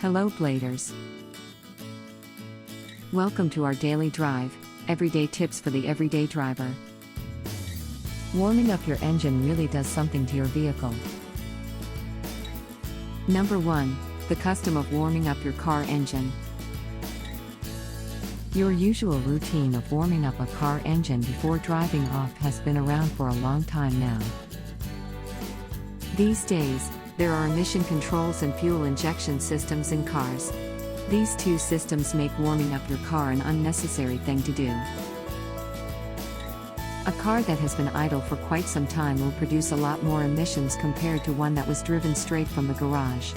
Hello Bladers. Welcome to our daily drive, everyday tips for the everyday driver. Warming up your engine really does something to your vehicle. Number 1. The custom of warming up your car engine. Your usual routine of warming up a car engine before driving off has been around for a long time now. These days, there are emission controls and fuel injection systems in cars. These two systems make warming up your car an unnecessary thing to do. A car that has been idle for quite some time will produce a lot more emissions compared to one that was driven straight from the garage.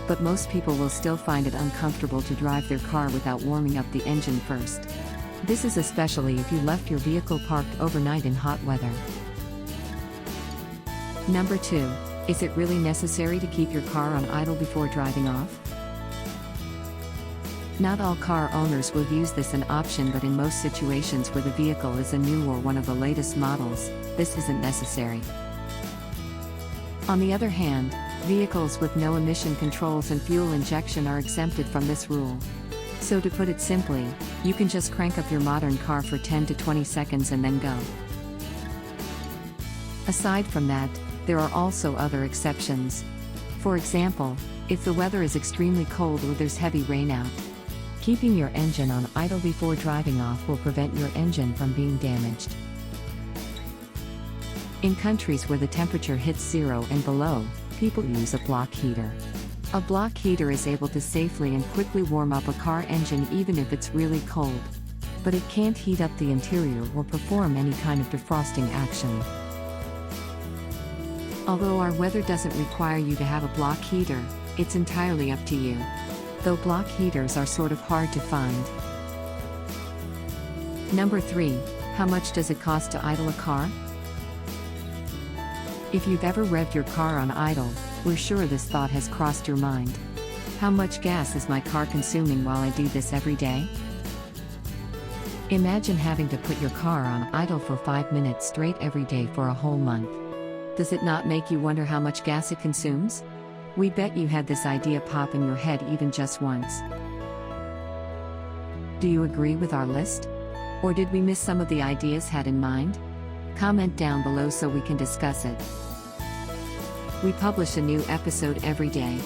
But most people will still find it uncomfortable to drive their car without warming up the engine first. This is especially if you left your vehicle parked overnight in hot weather. Number 2. Is it really necessary to keep your car on idle before driving off? Not all car owners will use this an option, but in most situations where the vehicle is a new or one of the latest models, this isn't necessary. On the other hand, vehicles with no emission controls and fuel injection are exempted from this rule. So to put it simply, you can just crank up your modern car for 10 to 20 seconds and then go. Aside from that, there are also other exceptions. For example, if the weather is extremely cold or there's heavy rain out, keeping your engine on idle before driving off will prevent your engine from being damaged. In countries where the temperature hits 0 and below, people use a block heater. A block heater is able to safely and quickly warm up a car engine even if it's really cold. But it can't heat up the interior or perform any kind of defrosting action. Although our weather doesn't require you to have a block heater, it's entirely up to you. Though block heaters are sort of hard to find. Number 3. How much does it cost to idle a car? If you've ever revved your car on idle, we're sure this thought has crossed your mind. How much gas is my car consuming while I do this every day? Imagine having to put your car on idle for 5 minutes straight every day for a whole month. Does it not make you wonder how much gas it consumes? We bet you had this idea pop in your head even just once. Do you agree with our list? Or did we miss some of the ideas had in mind? Comment down below so we can discuss it. We publish a new episode every day.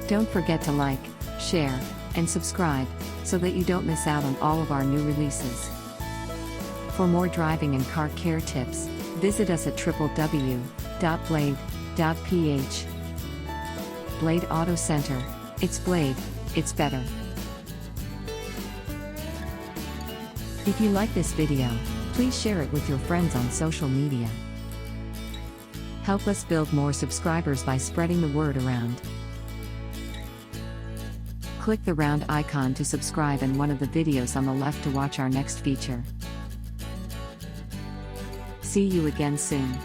Don't forget to like, share, and subscribe, so that you don't miss out on all of our new releases. For more driving and car care tips, visit us at www.blade.ph. Blade Auto Center. It's Blade, it's better. If you like this video, please share it with your friends on social media. Help us build more subscribers by spreading the word around. Click the round icon to subscribe and one of the videos on the left to watch our next feature. See you again soon.